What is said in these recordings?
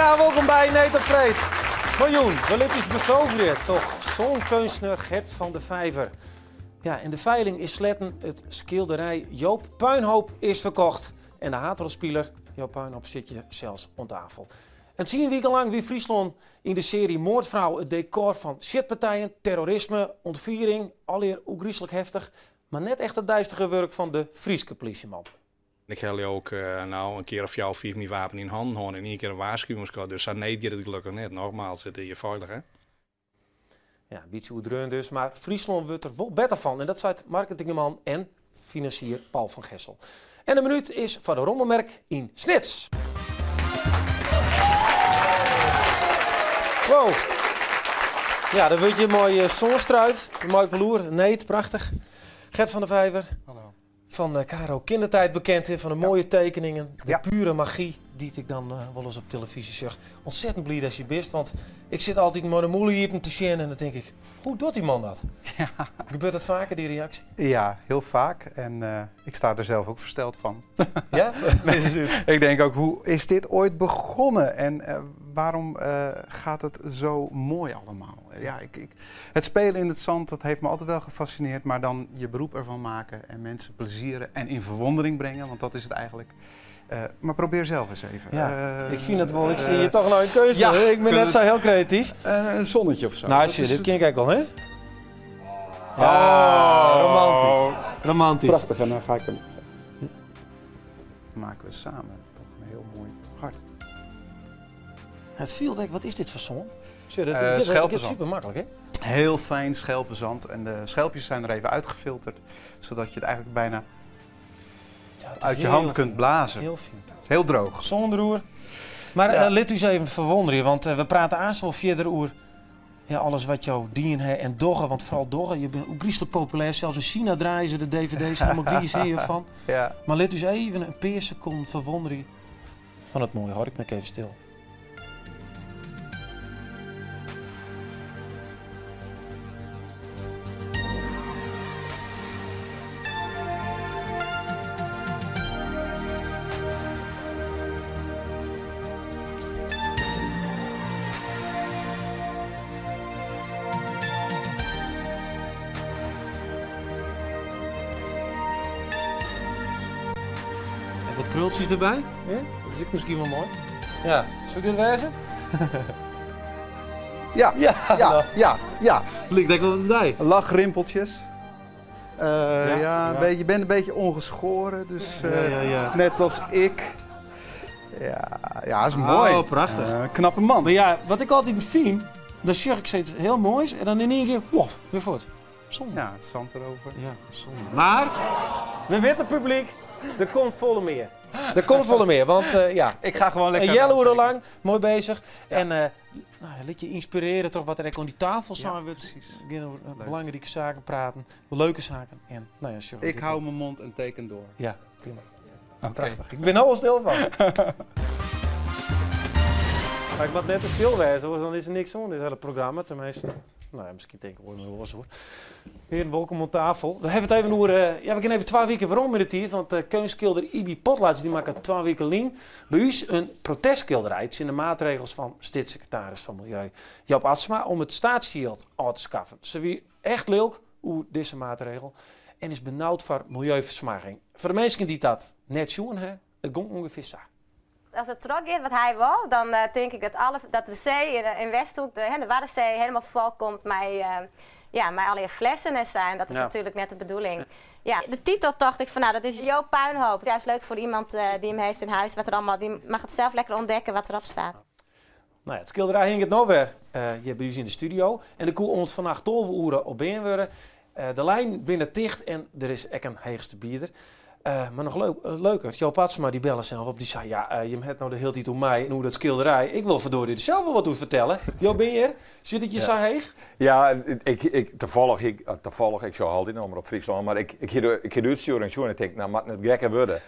Ja, welkom bij Neet Vreed. Miljoen, wel het is betoverd, toch? Zo'n kunstenaar Gert van de Vijver. Ja, en de veiling is sletten. Het schilderij Joop Puinhoop is verkocht. En de haatelspeler Joop Puinhoop zit je zelfs aan tafel. En 10 weken lang wie Friesland in de serie Moordvrouw het decor van shitpartijen, terrorisme, ontviering, alweer oegrieselijk heftig. Maar net echt het duistere werk van de Friese politieman. Ik heb ook een keer of jou 4 mijn wapen in handen houden en 1 keer een waarschuwingscode. Dus nee, gaat het gelukkig net. Nogmaals, zit je veilig, hè? Ja, een beetje hoe dreun dus, maar Friesland wordt er wel beter van. En dat zei het marketingman en financier Paul van Gessel. En de minuut is voor de rommelmerk in Snits. Wow. Ja, dan word je een mooie zonnestruit, een mooi bloer, neet, prachtig. Gert van de Vijver. Hallo. Van Caro Kindertijd bekend, hè, van de mooie tekeningen, de pure magie die ik dan wel eens op televisie zeg. Ontzettend blij dat je bent, want ik zit altijd met een moeilijk hier te zien en dan denk ik, hoe doet die man dat? Ja. Gebeurt dat vaker, die reactie? Ja, heel vaak. En ik sta er zelf ook versteld van. Ja? Ik denk ook, hoe is dit ooit begonnen? En waarom gaat het zo mooi allemaal? Ja, het spelen in het zand, dat heeft me altijd wel gefascineerd. Maar dan je beroep ervan maken en mensen plezieren en in verwondering brengen. Want dat is het eigenlijk. Maar probeer zelf eens even. Ja, ik vind het wel. Ik zie je toch nou een keuze. Ja, ik ben net zo heel creatief. Een zonnetje of zo. Nou, zie je, dit ken ik wel, hè? Ja, romantisch. Romantisch. Prachtig, en dan ga ik hem. Maken we samen toch een heel mooi hart. Het viel denk, wat is dit voor zon? Schelpenzand. Het is super makkelijk, hè? Heel fijn schelpenzand. En de schelpjes zijn er even uitgefilterd, zodat je het eigenlijk bijna uit je hand kunt blazen. Heel fijn. Heel droog. Zonder roer. Maar let u eens even verwonderen, want we praten aanstel wel verder over alles wat jou dien en doggen, want vooral doggen. Je bent ook griezelig populair, zelfs in China draaien ze de dvd's helemaal griezelig van. Ja. Maar let u eens even een paar seconden verwonderen van het mooie. Hoor ik nog even stil. Wat krultjes erbij. Ja? Dat is ook misschien wel mooi. Ja, zou ik dit wijzen? Ja, Ja, nou. ja. Ligt denk ik wel bij. Lachrimpeltjes. Je bent een beetje ongeschoren, dus net als ik. Ja, is mooi. Oh, prachtig. Knappe man. Maar ja, wat ik altijd vind, dan zeg ik steeds heel moois en dan in één keer, wof, weer voort. Zonde. Ja, zand erover. Ja, zonde. Maar, we weten publiek, er komt volle meer. Er komt volle meer, want Ik ga gewoon lekker. een jelle uur lang, mooi bezig. Ja. En laat je inspireren toch wat er aan die tafel staan. Ja, precies. Belangrijke zaken praten, leuke zaken. En, nou ja, sorry, ik hou mijn mond en teken door. Ja, prima. Okay. Prachtig. Ik ben er al stil van. Maar ik moet net te stil wezen, want dan is er niks aan dit hele programma. Tenminste, nou ja, misschien denk ik wel wel eens hoor. Weer welkom op tafel. We hebben het even over, we gaan even 2 weken waarom in de tijd, want kunstschilder Ibi Potlaats die maakt 2 weken lang bij ons een protestschilderij. Het zijn de maatregels van staatssecretaris van Milieu Joop Atsma om het staatsschild uit te schaffen. Ze wie echt leuk hoe deze maatregel en is benauwd voor milieuversmaging. Voor de mensen die dat net zien, het gaat ongeveer zo. Als het terug is wat hij wil, dan denk ik dat de zee in Westhoek, de Waddenzee, helemaal vol komt met allerlei flessen en zijn. Dat is natuurlijk net de bedoeling. Ja, de titel dacht ik van nou, dat is Joop Puinhoop. Juist leuk voor iemand die hem heeft in huis. Wat er allemaal, die mag het zelf lekker ontdekken wat erop staat. Nou ja, het schilderij hing het nou weer hier bij u in de studio. En de koe ons vannacht 12 uur op been worden. De lijn binnen dicht en er is ook een heegste bieder. Maar nog leuker, Joop Atsma die bellen zelf op, die zei ja, je hebt nou de hele tijd om mij en hoe dat schilderij. Ik wil verdorie er zelf wel wat over vertellen. Joop, ben je er? Zit het je zo heeg? Ja, toevallig, ik zou altijd nog maar op Friesland, maar ik heb de uitsturing zo en ik denk, nou, mag het gekker worden.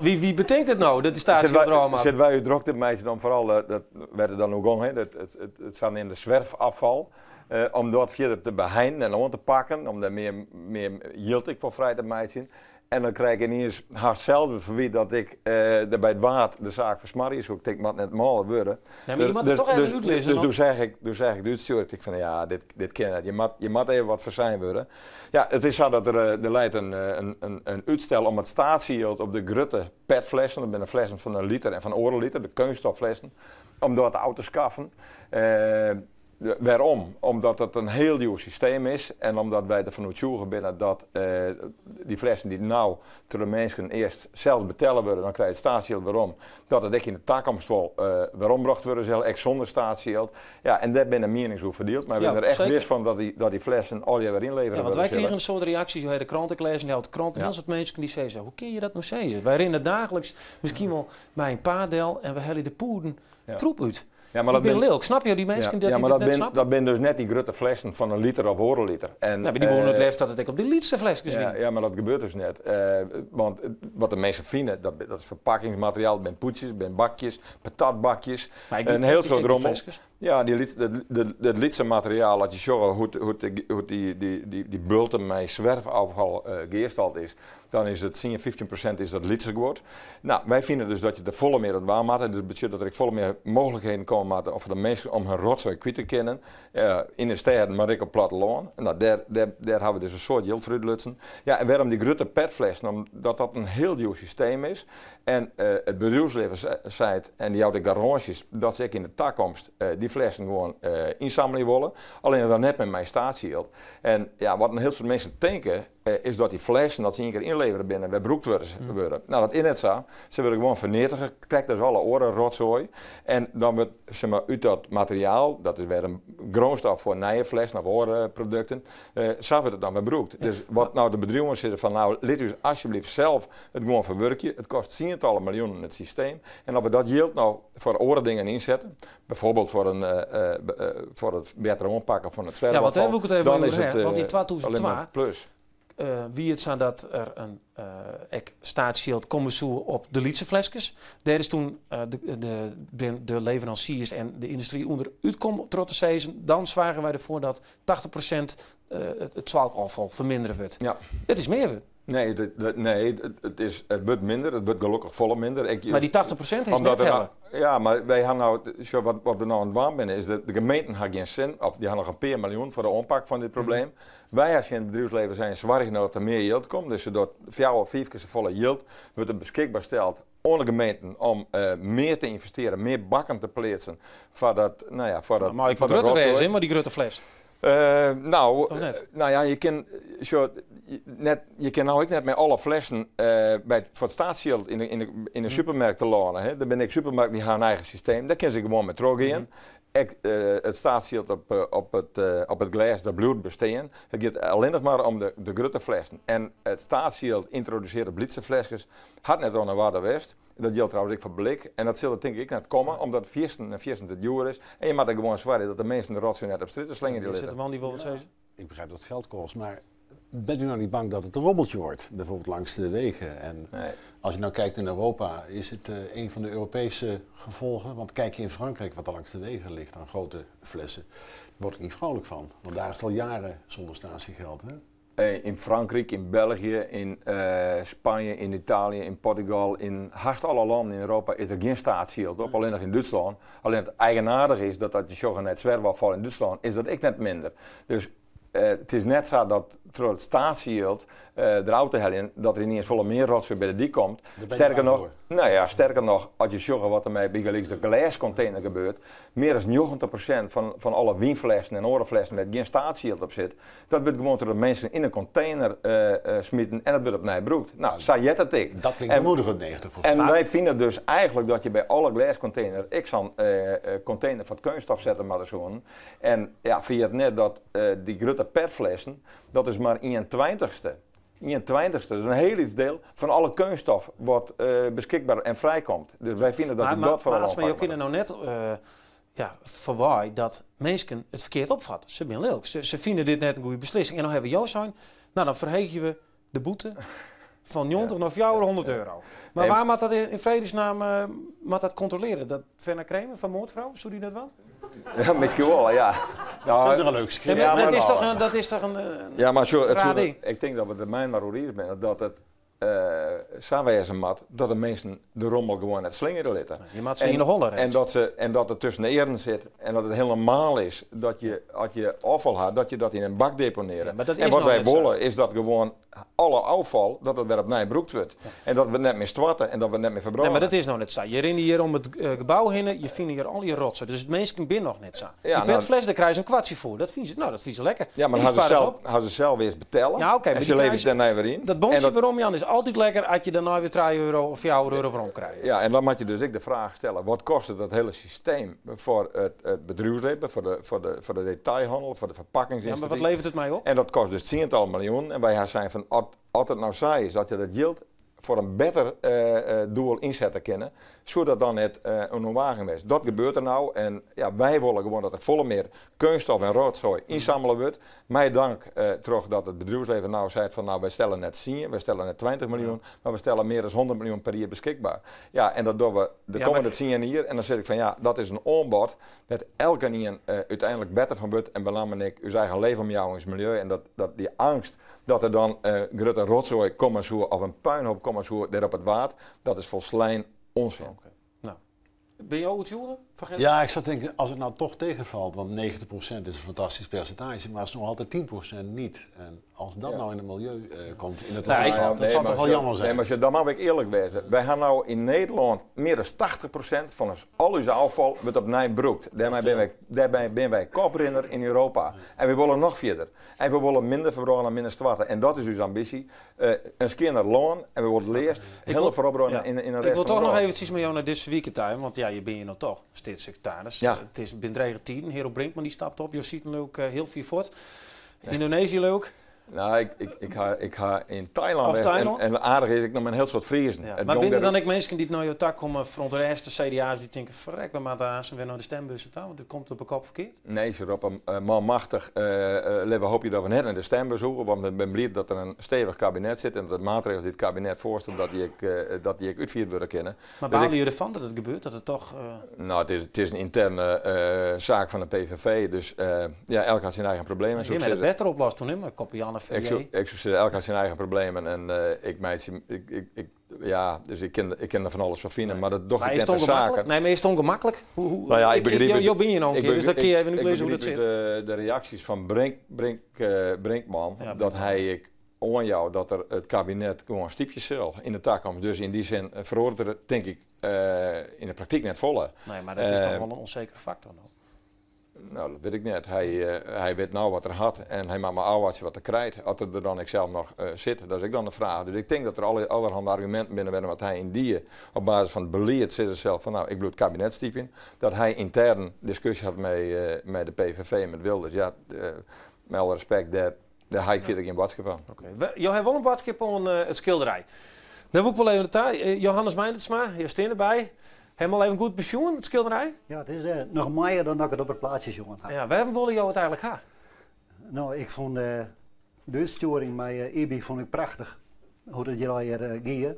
Wie betekent het nou, dat die staatsschilderij? Zitten wij u druk de meisjes dan vooral, dat werd dan ook gang, het staan in de zwerfafval. Om dat verder te beheinden en om te pakken, om daar meer yield ik voor vrij te meisje. En dan krijg ik ineens hetzelfde van wie dat ik bij het waard de zaak van Smarrie zoek. Ik moet net malen worden. Nee, maar je moet het toch even uitlezen. Dus toen zeg ik de uitstuurd, ik van ja, dit ken het. Je moet even wat voor zijn worden. Ja, het is zo dat er leidt een uitstel om het staatsyield op de grote petflessen, dat zijn flessen van 1 liter en van €1 de kunststofflessen, om door het auto te schaffen. Waarom? Omdat het een heel nieuw systeem is en omdat wij ervan uitgaan binnen dat die flessen die nou door de mensen eerst zelf betalen worden, dan krijg je het staatsyield waarom. Dat het echt in de toekomst wel waarom bracht worden, zelf echt zonder staatsyield. Ja, en daar ben de mening zo verdeeld, maar we zijn er echt wist van dat die flessen al je weer inleveren. Ja, want wij kregen een soort reacties, je de kranten gelezen, je had de krant en heel soort mensen die zeiden, hoe kun je dat nou zeggen? Wij rennen dagelijks misschien wel bij een paardel en we hellen de poeden troep uit. Ja, maar ik ben leuk, snap je die mensen die maar dat net snappen? Dat zijn dus net die grote flessen van 1 liter of €1. En, maar die wonen het leeft dat het op die liedste flesjes zien. Ja, maar dat gebeurt dus net. Want wat de mensen vinden, dat is verpakkingsmateriaal, het zijn poetjes, het zijn bakjes, patatbakjes, een heel soort rommel. Ja, dat liedse materiaal, als je zorgt hoe die bulten met zwerfafval geërsteld is, dan is het 10-15% is dat liedse geworden. Nou, wij vinden dus dat je er volle meer het waar maakt. En dus betekent dat er volle meer mogelijkheden komen of de mensen om hun rotzooi kwijt te kennen. In de steden, maar ook op platteland. En nou, daar hebben we dus een soort jildfruitlutsen. Ja, en waarom die grote petflessen? Omdat dat een heel nieuw systeem is. En het bedrijfsleven zei, en die oude garages, dat ze ook in de toekomst die flessen gewoon inzamelen willen. Alleen dan net met mijn staatsyield. En ja, wat een heel veel mensen denken, is dat die flessen, dat ze 1 keer inleveren binnen, weer broekt worden. Nou, dat is net zo. Ze willen gewoon vernietigen, krijgt dus alle oren rotzooi. En dan wordt, zeg maar, uit dat materiaal, dat is weer een grondstof voor nieuwe flessen of orenproducten, zo wordt het dan weer broekt. Dus wat nou de bedrijven zitten van, nou, laat u alsjeblieft zelf het gewoon verwerken. Het kost tientallen miljoenen het systeem. En dat we dat yield nou voor oren dingen inzetten, bijvoorbeeld voor het betere aanpakken van het zwerfafval. Ja, want daar wil ik het even over hebben, want in 2002 plus. Wie het zou dat er een staatsschild komen zoeken op de lietse flesjes. Daar is toen de leveranciers en de industrie onder uitkom trots season. Dan zwagen wij ervoor dat 80% het zwalkafval verminderen wordt. Ja. Het is meer. Nee, het wordt minder, het wordt gelukkig volle minder. Maar die 80% is net hellen. Ja, maar wij gaan nou, wat we nou aan het doen zijn, is de gemeenten hebben geen zin, of die hebben nog een paar miljoen voor de aanpak van dit probleem. Wij als je in het bedrijfsleven zijn zwaar dat er meer yield komt, dus door 4 of 5 keer volle yield wordt het beschikbaar gesteld aan de gemeenten om meer te investeren, meer bakken te plaatsen voor dat, voor dat. Maar ik moet groter wezen, maar die grote fles. Je kan nou ook net met alle flessen voor het staatsyield in de supermarkt te lenen. Hè. Dan ben ik supermarkt die hebben een eigen systeem. Daar kunnen ze gewoon met terug in. Het staatsyield op het glas, dat bloed bestaan. Het gaat alleen nog maar om de grote flessen. En het staatsyield introduceert op lietse flesjes had net aan waar de West. Dat geldt trouwens ook voor blik. En dat zal denk ik net komen, omdat het 14 het duur is. En je mag er gewoon zwaaien dat de mensen de rotzooi net op straat slingen. Er zit een man die wil wat zeggen. Ik begrijp dat het geld kost, maar bent u nou niet bang dat het een rommeltje wordt, bijvoorbeeld langs de wegen? En als je nou kijkt in Europa, is het een van de Europese gevolgen? Want kijk je in Frankrijk wat er langs de wegen ligt aan grote flessen, word ik niet vrolijk van. Want daar is het al jaren zonder statiegeld. Hè? In Frankrijk, in België, in Spanje, in Italië, in Portugal, in haast alle landen in Europa is er geen staatsyield op, alleen nog in Duitsland. Alleen het eigenaardige is dat je zogenaamd zwerfafval in Duitsland is dat ik net minder. Dus het is net zo dat door het staatsyield de auto hellen dat er niet eens volle meer rotzooi bij de dik komt. Sterker nog, als je zorgt wat er met de glascontainer gebeurt, meer dan 90% van alle wijnflessen en orenflessen met geen staatsyield op zit, dat wordt gewoon door de mensen in een container smitten en dat wordt opnieuw broekt. Nou, zei je dat ik. Dat klinkt bemoedigend 90%. En wij vinden dus eigenlijk dat je bij alle glascontainers zo'n container voor het kunststof zetten maar zo. En ja, vind je het net dat die grote petflessen, dat is maar 1/20ste. 1/20ste, dus een heel iets deel van alle kunststof wat beschikbaar en vrijkomt. Dus wij vinden dat dat vooral. Maar je kunnen nou net verwaaien dat mensen het verkeerd opvatten. Ze zijn leuk. Ze vinden dit net een goede beslissing. En dan hebben we jou zijn. Nou, dan verhegen we de boete van 90 naar €100. Maar waar moet dat in vredesnaam dat controleren? Dat Verna Kremer van Moordvrouw, zou die dat wel? Ja, misschien wel, ja. Nou, dat is een leuk schrift. Ja, maar dat is toch een ja, maar ik ik denk dat we de mijn maar eens zijn dat het samenwijzen mat dat de mensen de rommel gewoon net slingeren laten. Je maakt ze in de holler. En dat het tussen de eren zit en dat het heel normaal is dat je, als je afval had, dat je dat in een bak deponeren. Ja, en wat wij willen is dat gewoon alle afval, dat het weer opnieuw gebruikt wordt. Ja. En dat we net meer zwarten en dat we net meer verbranden. Nee, maar dat is nog net zo. Je rent hier om het gebouw heen, je vindt hier al je rotsen. Dus het mensen binnen nog net zo. Ja, die petfles, daar krijg je een kwartje voor. Dat vinden ze lekker. Ja, maar gaan ze zelf weer eens betellen. Ja, oké. En ze levert er nou weer in. Dat bonsje waarom, Jan, is altijd lekker als je daarna weer 3 euro of 4 euro voor krijgt. Ja, en dan moet je dus ook de vraag stellen, wat kost het dat hele systeem voor het bedrijfsleven, voor de detailhandel, voor de verpakkingsindustrie. Ja, maar wat levert het mij op? En dat kost dus 10 miljoen. En wij zijn van, als het nou saai is dat je dat geld voor een beter doel inzetten kunnen, zodat dan het een wagen is. Dat gebeurt er nou en ja, wij willen gewoon dat er volle meer kunststof en rotzooi inzamelen wordt. Mij dank terug dat het bedrijfsleven nou zegt van nou wij stellen net 10, wij stellen net 20 miljoen, maar we stellen meer dan 100 miljoen per jaar beschikbaar. Ja, en dat doen we de komende 10 jaar en dan zeg ik van ja, dat is een aanbod dat elke een uiteindelijk beter van wordt en belangrijk uw eigen leven om jou en het milieu en dat die angst dat er dan grote rotzooi komen zo of een puinhoop komen zo daar op het water, dat is volslijn onzin. Okay. Nou, ben je ook het jongen? Ja, ik zou denken, als het nou toch tegenvalt, want 90% is een fantastisch percentage, maar het is nog altijd 10% niet. En als dat nou in het milieu komt, in het landschap, dat zou toch wel jammer zijn. Nee, maar dan mag ik eerlijk wezen. Wij gaan nou in Nederland meer dan 80% van al onze afval wordt op Nijbroekt. Daarbij ben wij koprenner in Europa. En we willen nog verder. En we willen minder verbranden en minder zwarten. En dat is onze ambitie. Een keer naar loon en we worden leerst heel veel verbranden in een rest. Ik wil toch nog eventjes met jou naar deze weekend, want ja, je bent hier nog toch. Secretaris. Ja. Het is binnen 10. Hero Brinkman die stapt op. Je ziet hem ook heel veel voort. Indonesië leuk. Nou, ik ga in Thailand en aardig is ik nog met een heel soort Friesen. Ja. Maar binnen dan ik mensen die naar je tak komen van de rest, de CDA's die denken, verrek, we moeten daar weer naar de stembussen toe, want dit komt op een kop verkeerd. Nee, ze roepen manmachtig, we hopen dat we net naar de stembus hoeven, want ik ben blij dat er een stevig kabinet zit en dat de maatregelen die het kabinet voorstelt, dat die ik uitvoerd worden kennen. Maar balen jullie ervan dat het gebeurt, dat het toch... Nou, het is een interne zaak van de PVV, dus ja, elk had zijn eigen problemen. Je hebt het beter oplost toen, maar kopie ik zou elk had zijn eigen problemen en dus ik ken er van alles van vinden, maar dat toch niet de zaken. Nee, maar is het ongemakkelijk? Nou ja, ik begreep het. Jo ben je nog een keer, dus dat kun je even nu lezen hoe dat zit. De reacties van Brinkman, ja, dat hij aan jou dat er het kabinet gewoon stiepjes zal in de tak komt. Dus in die zin veroordeelt het denk ik in de praktijk net volle. Nee, maar dat is toch wel een onzekere factor nog. Nou, dat weet ik niet. Hij weet nou wat er had en hij maakt maar ouwaarts wat er krijgt. Als er dan ik zelf nog zit, dat is ik dan de vraag. Dus ik denk dat er allerhande argumenten binnen werden wat hij in die op basis van het beleid zit zelf van nou, ik bloed kabinetstype in. Dat hij intern discussie had met de PVV en met Wilders. Ja, met alle respect, daar heb ik verder geen boodschap van. Okay. Je hebt wel een boodschap aan het schilderij. Dan wil ik wel even de Johannes Meindertsma, je staat erbij. Helemaal even goed pensioen, het schilderij? Ja, het is nog mooier dan dat ik het op het plaatsje jongen had. Ja, waarom wilde jou het eigenlijk gaan? Nou, ik vond de uitsturing met Ibi vond ik prachtig. Hoe dat jullie hier gingen.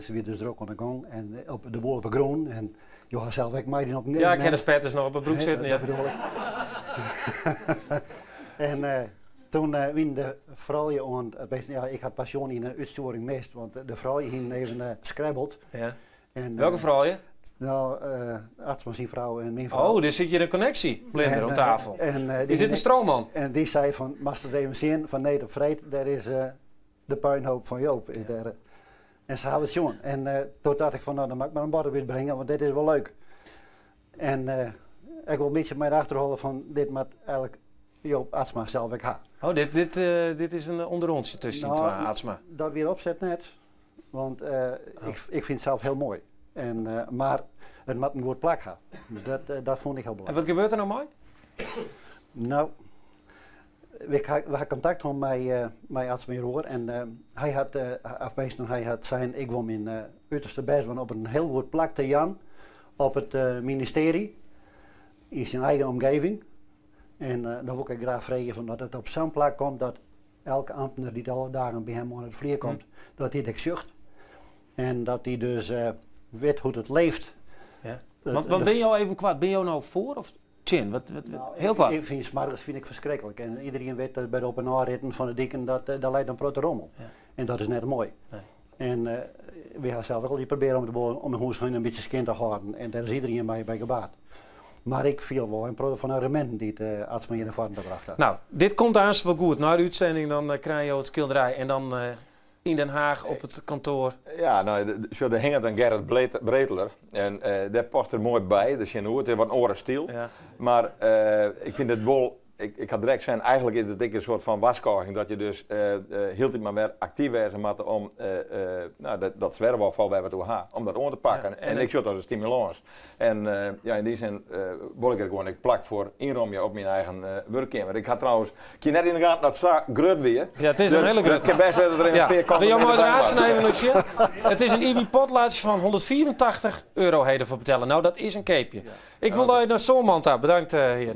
Ze weer dus druk aan de gang en op de boel op de groen. En je had zelf ook mij die nog... Ja, ik ken de spetters nog op een broek zitten. Dat bedoel ik. En toen wien de vrouwen aan... Ja, ik had passion in de uitsturing mist, want de vrouwen gingen even scrabbeld. Ja. En, welke vrouwen? Nou, Atsma zijn vrouw en mijn vrouw. Oh, dus zit je een connectie, Blinder, op tafel. Is dit een stroomman? En die zei van, mag het even zien, van nee, op vreed, daar is de puinhoop van Joop. Is daar, en ze hadden het jongen. En toen dacht ik van, nou, dan mag ik maar een bord weer brengen, want dit is wel leuk. En ik wil een beetje mij achterhouden van, dit moet eigenlijk Joop Atsma zelf ik ha. Oh, dit is een onderrondje tussen twee Atsma. Dat weer opzet net, want ik vind het zelf heel mooi. En, maar het moet een goed plak gaan. Dat vond ik heel belangrijk. En wat gebeurt er nou mooi? Nou, we hadden contact met Atsma Roer en hij had zijn, ik woon in uiterste best op een heel goed plak te Jan op het ministerie in zijn eigen omgeving. En dan wil ik graag vragen van dat het op zo'n plak komt dat elke ambtenaar die alle dagen bij hem aan het vliegen komt, dat hij dat zucht. En dat hij dus weet hoe het leeft. Ja. Want ben je al even kwaad? Ben je nou voor of chin? Nou, heel kwaad? Ik vind smarters vind ik verschrikkelijk. En iedereen weet dat bij de open ritten van de dikken dat leidt een protte rommel. Ja. En dat is net mooi. Nee. En we gaan zelf ook al die proberen om de huis een beetje skin te houden. En daar is iedereen bij gebaat. Maar ik viel wel een product van argumenten die het als men je ervan gebracht had. Nou, dit komt aan wel goed. Na de uitzending dan krijg je het schilderij en dan in Den Haag op het kantoor. Ja, nou, daar hing het aan Gerrit Breteler. En daar past er mooi bij. Dus het is wat een oren stil. Ja. Maar ik vind het wel. Ik had direct zijn, eigenlijk is het een soort van waskorging dat je dus heel tijd maar weer actief wezen moet om dat zwerfafval waar we toe gaan, om dat om te pakken. Ja, en ik zat als een stimulans. En in die zin wil ik er gewoon ik plak voor inromje op mijn eigen werkkamer. Ik had trouwens, ik net in de gaten dat sta grut weer. Ja, het is een hele grut. Ik heb best wel dat er in een peer kan. Wil je mooi eruit snijden, Lucie? Het is een IBI potlaatje van €184 heden voor betalen. Nou, dat is een keepje. Ja. Ik wil dat je naar zo'n man hebben. Bedankt, heer.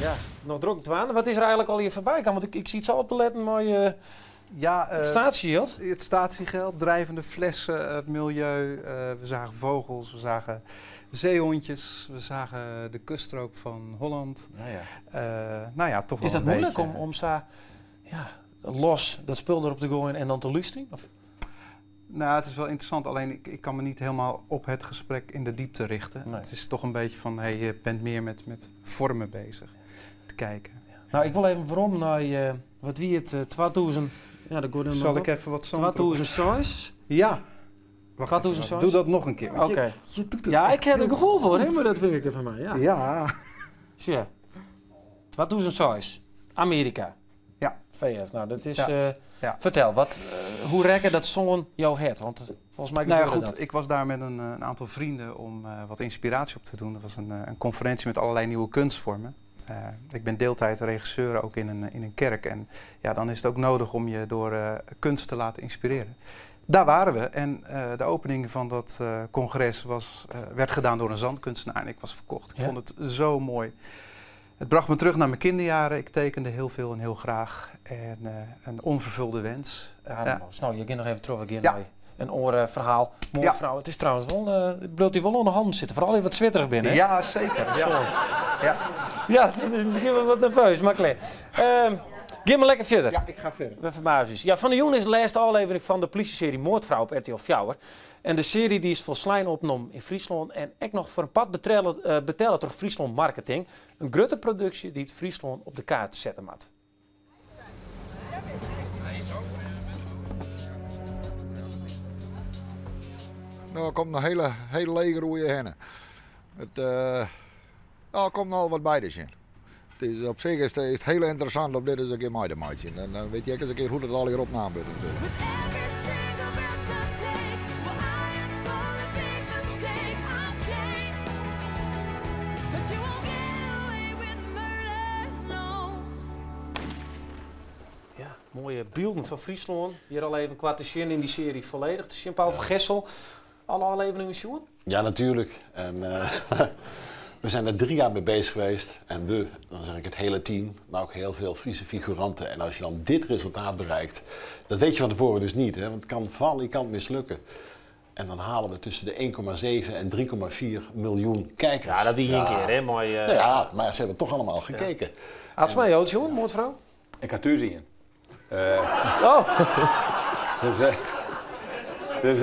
Ja, nog druk aan. Wat is er eigenlijk al hier voorbij? Want ik zie het zo op te letten, maar het statiegeld. Het statiegeld, drijvende flessen, het milieu. We zagen vogels, we zagen zeehondjes, we zagen de kuststrook van Holland. Toch wel is dat moeilijk om los dat spul erop te gooien en dan te luisteren? Nou, het is wel interessant, alleen ik kan me niet helemaal op het gesprek in de diepte richten. Nee. Het is toch een beetje van, je bent meer met vormen bezig te kijken. Ja. Nou, ik wil even waarom naar wat wie het 2000... Ja, zal ik even wat zand 2006? Ja. 2006? Doe dat nog een keer. Oké. Ja, ik heb er een gevoel voor, hè, maar dat vind ik van mij. Ja. Ja. 2006. Amerika. Ja. VS. Nou, dat is... Vertel, hoe rekken dat zo'n jou het? Want volgens mij gebeurde dat. Ik was daar met een aantal vrienden om wat inspiratie op te doen. Dat was een conferentie met allerlei nieuwe kunstvormen. Ik ben deeltijd regisseur ook in een kerk. En ja, dan is het ook nodig om je door kunst te laten inspireren. Daar waren we en de opening van dat congres werd gedaan door een zandkunstenaar en ik was verkocht. Ik vond het zo mooi. Het bracht me terug naar mijn kinderjaren. Ik tekende heel veel en heel graag. En een onvervulde wens. Nou, je gaat nog even terug naar een orenverhaal. Mooie vrouw. Het is trouwens wel, het bloot die wel onder handen zitten. Vooral even wat zwitterig binnen. Ja, zeker. Ja, het is misschien wel wat nerveus, maar klaar. Ga maar lekker verder. Ja, ik ga verder. We verbazen. Ja, Van de Joen is de laatste aflevering van de politie-serie Moordvrouw op RTL 4. En de serie die is voor Slijn opgenomen in Friesland. En ook nog voor een pad betellen door Friesland Marketing. Een grote productie die het Friesland op de kaart zetten moet. Nou, er komt een hele leger roeie hennen. Er komt al wat bij dus in. Het is, op zich is het heel interessant om dit eens een keer mee te maken. En dan weet je ook eens een keer hoe het al hier opname wordt natuurlijk. Ja, mooie beelden van Friesland. Hier al even qua te zien in die serie volledig. De Jean-Paul van Gessel. Alle afleveringen zien? Ja, natuurlijk. En, we zijn er 3 jaar mee bezig geweest. En dan zeg ik het hele team, maar ook heel veel Friese figuranten. En als je dan dit resultaat bereikt, dat weet je van tevoren dus niet. Hè? Want het kan vallen, je kan het mislukken. En dan halen we tussen de 1,7 en 3,4 miljoen kijkers. Ja, dat wie een keer, hè? Mooi, Ja, maar ze hebben toch allemaal gekeken. Had ze mij ook, John, Moordvrouw? Ik had thuis zien. Dus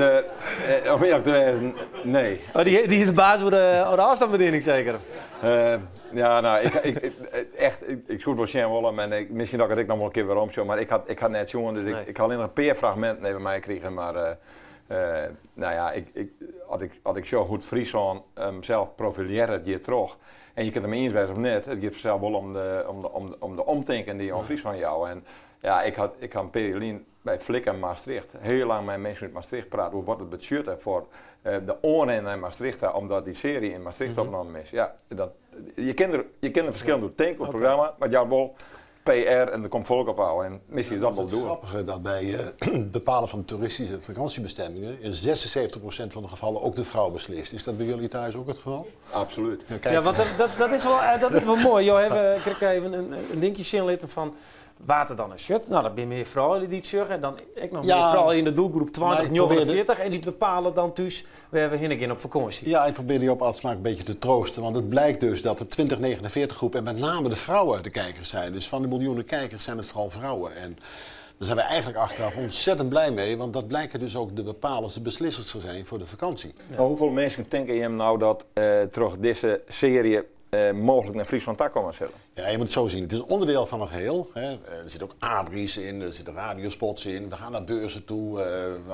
om eerlijk te wezen, nee. Oh, die is de baas voor de afstandsbediening zeker? Ja, nou, ik schoot wel Sjen Wollem en misschien dat ik nog wel een keer weer om, maar ik had net jongen, dus ik had alleen nog een paar fragmenten bij mij gekregen, maar als ik zo goed Friesland zelf profileren, die terug. En je kunt hem eens wijzen of net, het gaat zelf wel om de omdenken die je aan Friesland jou. En ja, ik had een periode bij Flik en Maastricht heel lang met mensen uit Maastricht praten over wat het betekent voor de oren in Maastricht, omdat die serie in Maastricht opgenomen is. Ja, je kent er verschillende denken op het programma, maar jou wel PR en er komt volk op houden. En misschien is dat wel doen. Het grappige dat bij het bepalen van toeristische vakantiebestemmingen in 76% van de gevallen ook de vrouw beslist. Is dat bij jullie thuis ook het geval? Absoluut. Ja, want dat is wel mooi. Ik kreeg even een dingetje zinlitten van water dan een shirt. Nou, dan ben je meer vrouwen die het zeggen. En dan ik nog meer vrouwen in de doelgroep 20, 40. En die bepalen dan dus, we hebben heen op vakantie. Ja, ik probeer die op afspraak een beetje te troosten. Want het blijkt dus dat de 2049 groep en met name de vrouwen de kijkers zijn. Dus van de miljoenen kijkers zijn het vooral vrouwen. En Daar zijn we eigenlijk achteraf ontzettend blij mee, want dat blijken dus ook de bepalende beslissers te zijn voor de vakantie. Ja. Maar hoeveel mensen denken je nou dat terug deze serie mogelijk naar Friesland tak komen zullen? Ja, je moet het zo zien. Het is een onderdeel van een geheel. Hè. Er zitten ook abris in, er zitten radiospots in. We gaan naar beurzen toe,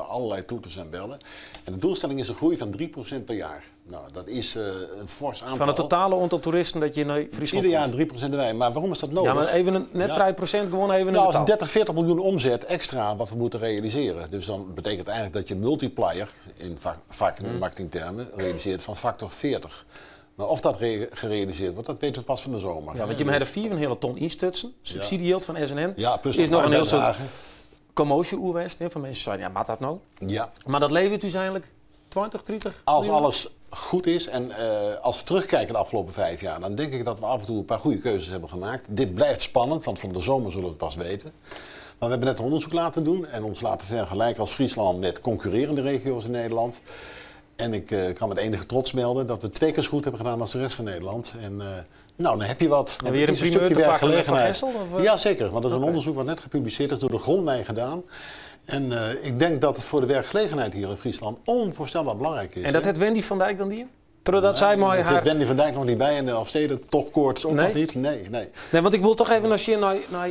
allerlei toeters en bellen. En de doelstelling is een groei van 3% per jaar. Nou, dat is een fors aantal. Van het totale aantal toeristen dat je naar Friesland ieder jaar 3% erbij. Maar waarom is dat nodig? Ja, maar even net 3% gewoon even nou, als 30, 40 miljoen omzet extra wat we moeten realiseren. Dus dan betekent eigenlijk dat je multiplier, in marketingtermen, realiseert van factor 40. Maar of dat gerealiseerd wordt, dat weten we pas van de zomer. Ja, want je hebt er 4 een hele ton instutsen, subsidiehield van SNN. Ja, plus is nog een heel soort commotie oerwest, van mensen zeiden, ja, maakt dat nou? Ja. Maar dat levert dus eigenlijk 20, 30 Als alles goed is en als we terugkijken de afgelopen 5 jaar, dan denk ik dat we af en toe een paar goede keuzes hebben gemaakt. Dit blijft spannend, want van de zomer zullen we het pas weten. Maar we hebben net een onderzoek laten doen en ons laten vergelijken als Friesland met concurrerende regio's in Nederland. En ik kan met enige trots melden dat we 2 keer zo goed hebben gedaan als de rest van Nederland. En nou, dan heb je wat. Heb je hier een primeur te pakken van Gessel? Ja, zeker. Want dat is een onderzoek wat net gepubliceerd is door de Grondlijn gedaan. En ik denk dat het voor de werkgelegenheid hier in Friesland onvoorstelbaar belangrijk is. En dat heeft Wendy van Dijk dan die in? Terwijl zij mooi haar... zit Wendy van Dijk nog niet bij en de Elfsteden toch koorts ook nog niet? Nee. Nee, want ik wil toch even als je naar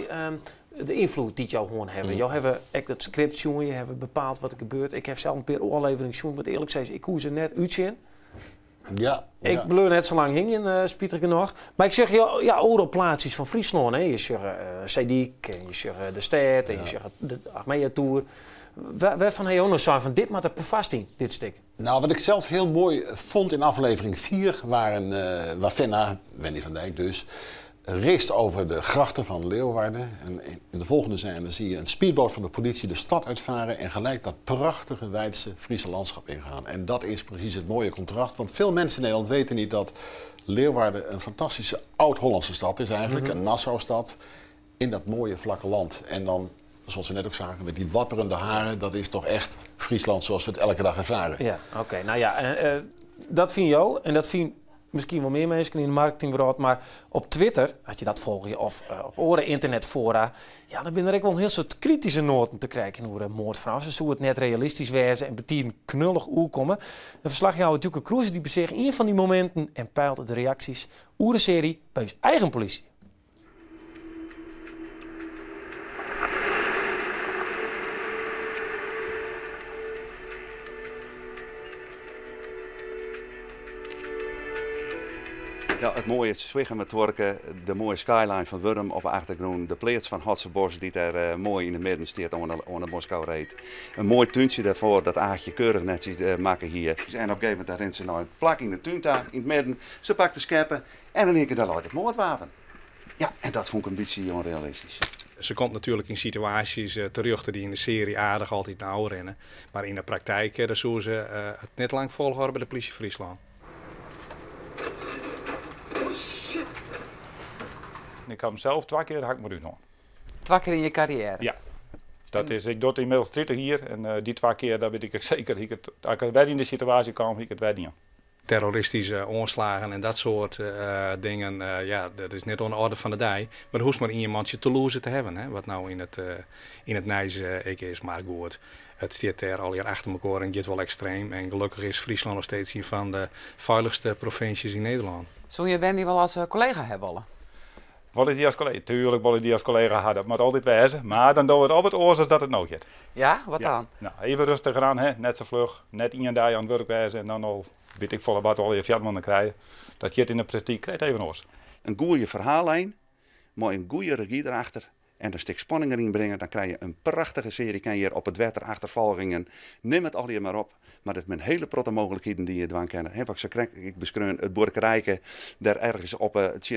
de invloed die jou gewoon hebben. Jou hebben echt het script jongen, je hebt bepaald wat er gebeurt. Ik heb zelf een paar oorlevering jongen, maar eerlijk gezegd, ik koer ze net uitzien. Ja. Ik bleur net zo lang hing in Spieter genoeg. Maar ik zeg ja, oorlogplaatsjes van Friesland. Hè. Je zegt Zedik, en je zegt de Stad, en je zegt de Achmea Tour. Waarvan heb je ook nog zo van dit maar de bevasting, dit stuk? Nou, wat ik zelf heel mooi vond in aflevering 4, waar Fenna, Wendy van Dijk dus, race over de grachten van Leeuwarden. En in de volgende scène zie je een speedboot van de politie de stad uitvaren en gelijk dat prachtige Weidse Friese landschap ingaan. En dat is precies het mooie contrast, want veel mensen in Nederland weten niet dat Leeuwarden een fantastische oud-Hollandse stad is eigenlijk, een Nassau-stad, in dat mooie vlakke land. En dan, zoals we net ook zagen, met die wapperende haren, dat is toch echt Friesland zoals we het elke dag ervaren. Ja, oké. Nou ja, dat vind jou en dat vind misschien wel meer mensen in de marketingwereld, maar op Twitter, als je dat volgt, of op andere internetfora, ja, dan ben er ook wel een heel soort kritische noten te krijgen over een moordvrouw. Ze zou het net realistisch wezen en betieren knullig oerkomen. Een verslaghouder Duke Kroes die bezegt een van die momenten en peilt de reacties over de serie bij zijn eigen politie. Ja, het mooie Zwiegen met Tworken, de mooie skyline van Wurm op de achtergrond, de plaats van Hotsenbos die daar mooi in het midden staat onder de Moskou reed. Een mooi tuintje daarvoor, dat aardje keurig netjes maken hier. En op een gegeven moment rent ze nou een plak in de tuin daar in het midden, ze pakt de scheppen en dan keer daar loopt het moordwapen. Ja, en dat vond ik een beetje onrealistisch. Ze komt natuurlijk in situaties terug die in de serie aardig altijd nauw rennen. Maar in de praktijk daar zullen ze het net lang volhouden bij de politie Friesland. Ik heb hem zelf 2 keer hak maar uitgenomen. 2 keer in je carrière? Ja. Dat is, ik doe het inmiddels 30 hier en die 2 keer, daar weet ik zeker, als ik bij in de situatie kwam, ik het bij niet. Terroristische aanslagen en dat soort dingen, ja, dat is net aan de orde van de dag. Maar er hoeft maar iemand je Toulouse te hebben, hè, wat nou in het Nijs is, maar goed. Het staat daar al hier achter elkaar en gaat wel extreem. En gelukkig is Friesland nog steeds een van de veiligste provincies in Nederland. Zou je Wendy wel als collega hebben? Wil ik die als collega? Tuurlijk wil ik die als collega hadden, maar altijd wijzen. Maar dan doen we het op het oor zoals dat het nog gaat. Ja, wat dan? Nou, even rustig aan, hè? Net zo vlug, net 1 dag aan het werk wijzen en dan al, weet ik volle wat al je veldmannen krijgen. Dat je het in de praktijk krijgt even oors. Een goede verhaallijn, maar een goede regie erachter. En een stuk spanning erin brengen, dan krijg je een prachtige serie. Kan je hier op het wetter achtervolgingen, neem het al hier maar op. Maar het zijn hele protte mogelijkheden die je dwang kennen. Ik beschreun het boerderijken, daar ergens op het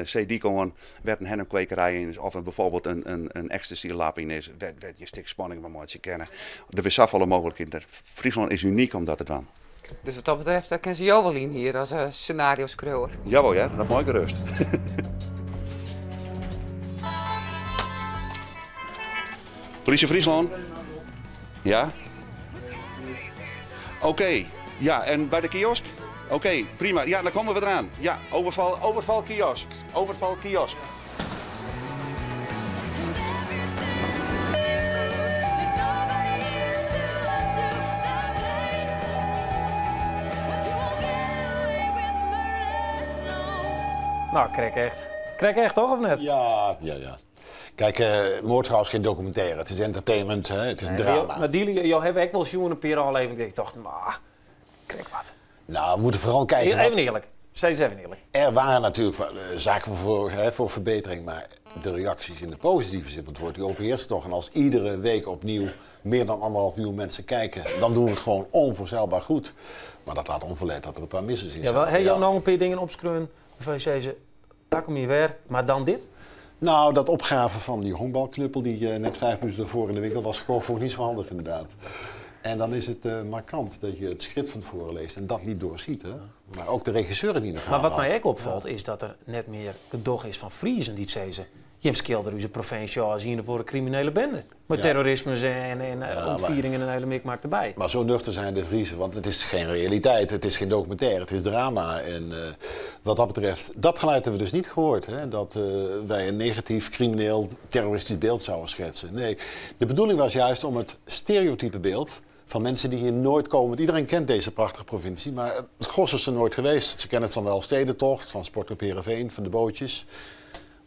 CD-kon werd een hennepkwekerij in, of bijvoorbeeld een ecstasy-lab in is, werd je stuk spanning maar moet je kennen. Er is zoveel mogelijkheden. Friesland is uniek om dat te doen. Dus wat dat betreft kennen ze jou wel in hier als scenario-screuwer? Jawel, ja, dat is mooi gerust. Politie Friesland? Ja? Oké, ja, en bij de kiosk? Oké, prima. Ja, dan komen we eraan. Ja, overval kiosk. Overval kiosk. Nou, Krijg echt toch, of net? Ja. Kijk, Moordvrouw is geen documentaire. Het is entertainment, hè? Het is drama. Maar die heb ik wel zien een paar afleveringen. Ik dacht, maar, krijg wat. Nou, we moeten vooral kijken. Even eerlijk. Steeds even eerlijk. Er waren natuurlijk zaken voor verbetering, maar de reacties in de positieve zin, want het wordt die overheerst toch. En als iedere week opnieuw meer dan 1,5 miljoen mensen kijken, dan doen we het gewoon onvoorstelbaar goed. Maar dat laat onverlet dat er een paar missen in zijn. Heb je nou een paar dingen opschreven waarvan je zei, daar kom je weer, maar dan dit? Nou, dat opgave van die honkbalknuppel die net 5 minuten ervoor in de winkel was, gewoon voor niet zo handig inderdaad. En dan is het markant dat je het script van tevoren leest en dat niet doorziet. Hè? Maar ook de regisseur die in de gaten. Maar wat mij ook opvalt is dat er net meer gedoog is van Friesen die het zeggen. Je scheelt er provinciaal zien voor een criminele bende. Met terrorisme en ontvieringen en een hele mikmak erbij. Maar zo nuchter zijn de Friesen, want het is geen realiteit, het is geen documentaire, het is drama. En wat dat betreft, dat geluid hebben we dus niet gehoord. Hè? Dat wij een negatief, crimineel, terroristisch beeld zouden schetsen. Nee, de bedoeling was juist om het stereotype beeld van mensen die hier nooit komen. Want iedereen kent deze prachtige provincie, maar het gros is er nooit geweest. Ze kennen het van de Elfstedentocht, van Sportclub Heerenveen, van de bootjes.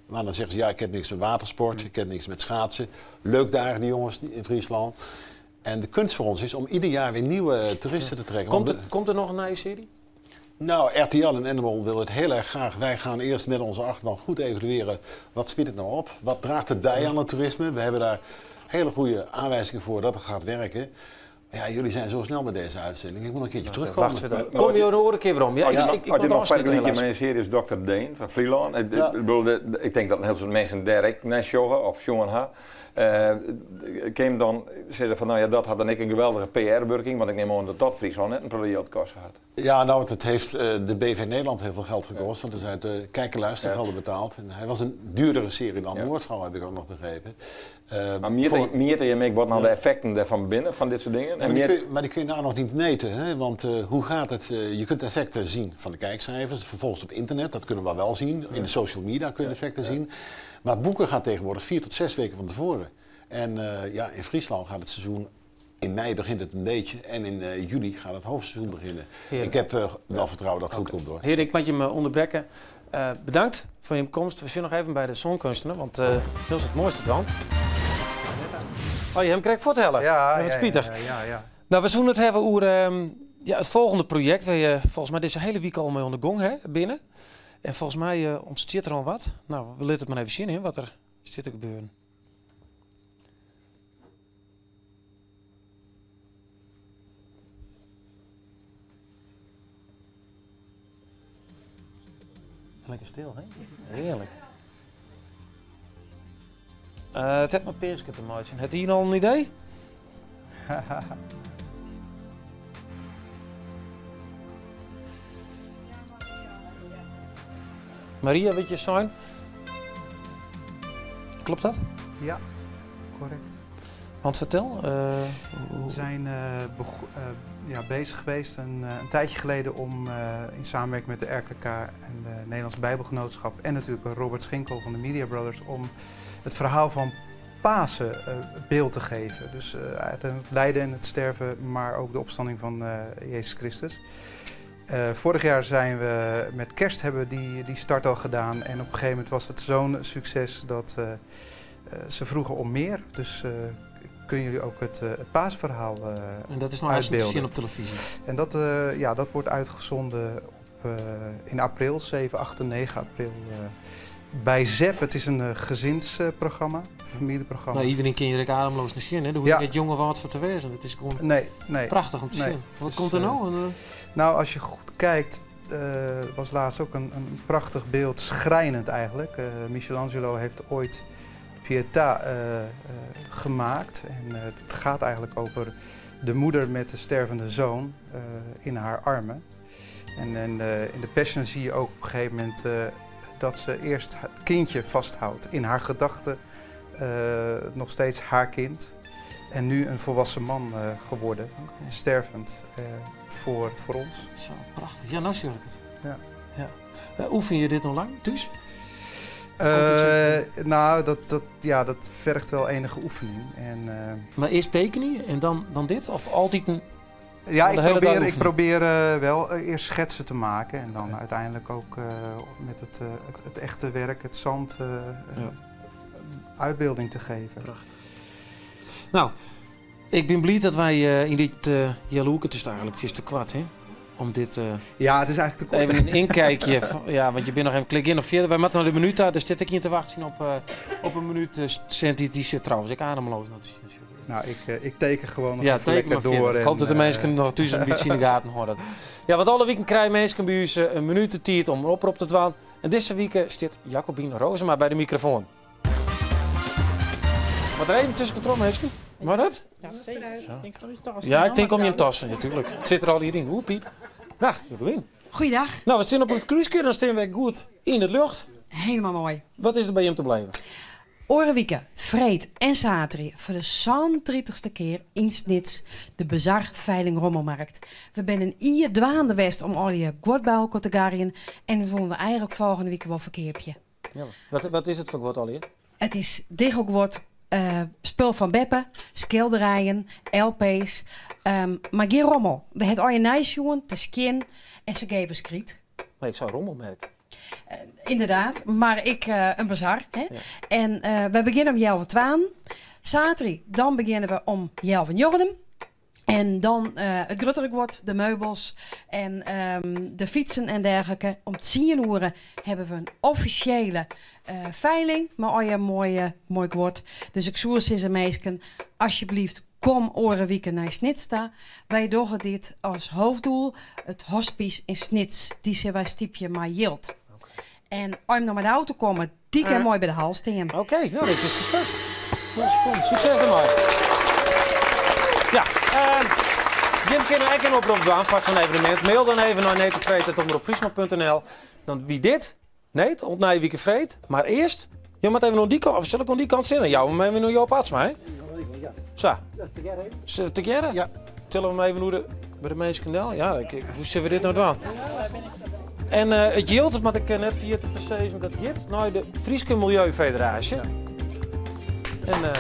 Maar dan zeggen ze, ja, ik heb niks met watersport, ik heb niks met schaatsen. Leuk daar, die jongens in Friesland. En de kunst voor ons is om ieder jaar weer nieuwe toeristen te trekken. Komt er nog een nieuwe serie? Nou, RTL en Animal willen het heel erg graag. Wij gaan eerst met onze achterban goed evalueren. Wat spiet het nou op? Wat draagt het bij aan het toerisme? We hebben daar hele goede aanwijzingen voor dat het gaat werken. Ja, jullie zijn zo snel met deze uitzending. Ik moet een keertje terugkomen. Kom je hoor een keer waarom? Ja, ik moet nog vergelijken met een serie is Dr. Deen van Vlieland. Ik denk dat heel veel mensen direct naar joggen of jongen ha. Dan zeiden van nou ja, dat had dan ik een geweldige PR-werking, want ik neem aan dat dat Friesland net een periode kost had. Ja, nou, het heeft de BV Nederland heel veel geld gekost, want er zijn de kijk- en luistergelden betaald. En hij was een duurdere serie dan Moordvrouw, heb ik ook nog begrepen. Maar meer je merkt wat nou de effecten ervan binnen, van dit soort dingen? Maar die kun je nou nog niet meten, hè? Want hoe gaat het? Je kunt effecten zien van de kijkcijfers, vervolgens op internet, dat kunnen we wel zien. In de social media kun je de effecten zien. Maar boeken gaan tegenwoordig 4 tot 6 weken van tevoren. En in Friesland gaat het seizoen, in mei begint het een beetje en in juli gaat het hoofdseizoen beginnen. Heerlijk. Ik heb wel vertrouwen dat het goed komt door. Heer, ik moet je me onderbreken. Bedankt voor je komst. We zien nog even bij de Zonkunstenaar, want dat is het mooiste dan. Oh, je hem krijgt vertellen. Ja. Nou, we zullen het hebben over het volgende project. Waar je volgens mij deze hele week al mee aan de gong hè, binnen. En volgens mij ontstaat er al wat. Nou, we laten het maar even zien hè, wat er zit te gebeuren. Lekker stil, hè? Heerlijk. Het heeft mijn peerske te maken. Heb je al een idee? Maria, weet je zijn? Klopt dat? Ja, correct. Want vertel. We zijn bezig geweest een tijdje geleden om in samenwerking met de RKK en de Nederlandse Bijbelgenootschap en natuurlijk Robert Schinkel van de Media Brothers om het verhaal van Pasen beeld te geven. Dus het lijden en het sterven, maar ook de opstanding van Jezus Christus. Vorig jaar zijn we met kerst hebben die start al gedaan en op een gegeven moment was het zo'n succes dat ze vroegen om meer. Dus kunnen jullie ook het paasverhaal en dat is nog eens te zien op televisie? En dat wordt uitgezonden in april, 7, 8 en 9 april. Bij ZEP, het is een gezinsprogramma, familieprogramma. Nou, iedereen kan je ademloos naar zien, hè? Daar hoef je niet jongen wat voor te wezen. Het is gewoon prachtig om te zien. Wat komt er nou? Nou, als je goed kijkt, was laatst ook een prachtig beeld, schrijnend eigenlijk. Michelangelo heeft ooit Pietà gemaakt. En het gaat eigenlijk over de moeder met de stervende zoon in haar armen. En in de Passion zie je ook op een gegeven moment dat ze eerst het kindje vasthoudt. In haar gedachten nog steeds haar kind. En nu een volwassen man geworden, stervend voor ons. Zo, prachtig. Ja, nou zie ik het. Ja. Oefen je dit nog lang, thuis? Nou, dat vergt wel enige oefening. En, maar eerst tekenen en dan dit? Of altijd een... Ja, ik probeer wel eerst schetsen te maken en dan uiteindelijk ook met het echte werk, het zand, uitbeelding te geven. Prachtig. Nou, ik ben blij dat wij in dit Jaloek, het is eigenlijk vies te kwart, hè? Om dit ja, het is eigenlijk te kort. Even een inkijkje. Ja, want je bent nog even klik in of verder. Wij moeten nog de minuut uit, dus zit ik hier te wachten op een minuut. Die zit trouwens, ik ademloos. Nou, ik teken gewoon nog even lekker door. Ik hoop dat de mensen nog thuis een beetje in de gaten houden. Ja, want alle weken krijgen mensen bij ons een minuut de tijd om op te dwaan. En deze week zit Jacobien Rozema bij de microfoon. Wat er even tussen controle, mensen? Maar dat? Ja, zeker. Ja, ik denk om je hem tassen, natuurlijk. Het zit er al hierin. Hoe piep. Dag, Jacobien. Goeiedag. Nou, we staan op het cruisekeer, dan staan we goed in het lucht. Helemaal mooi. Wat is er bij hem te blijven? Orenwieken, Vreed en Zaterdag voor de 30ste keer in Snits de Bazar Veiling Rommelmarkt. We zijn een ier dwaande west om al je goed bij elkaar te garien en dan doen we eigenlijk volgende week wel verkeerpje. Ja, wat is het voor goed al hier? Het is dichtelijk spul van Beppe, schilderijen, LP's, maar geen rommel. We hebben al je nice te skin en ze geven skriet. Maar ik zou rommel merken. Inderdaad, maar ik een bazar. Hè? Ja. En we beginnen om 11:12. Zaterdag, dan beginnen we om 11:15. En dan het grutterig wordt, de meubels en de fietsen en dergelijke. Om 10:00 hebben we een officiële veiling, maar al je mooi wordt. Dus ik zoek ze meisken, alsjeblieft, kom Orenwieken naar Snitsta. Wij doen dit als hoofddoel, het hospice in Snits. Die zijn wij stiepje maar Jilt. En om nog met de auto komen, die kan mooi bij de hal staan. Oké, nou dat is perfect. Succes ermee. Ja, Jim kan ook een oproep doen voor zo'n evenement. Mail dan even naar neetvreed@omroepfriesland.nl. Dan wie dit? Nee, ontnij Wieke Vreed. Maar eerst, je moet even naar die kant, of zal ik aan die kant zitten? Ja, maar even naar Joop Atsma, hè? Zo. Tegere? Ja. Tillen we hem even hoe bij de meeste kanaal? Ja, hoe zullen we dit nou doen? En het Jilt, wat ik net via te steeds dat Jit naar de Frieske Milieufederatie. Ja. En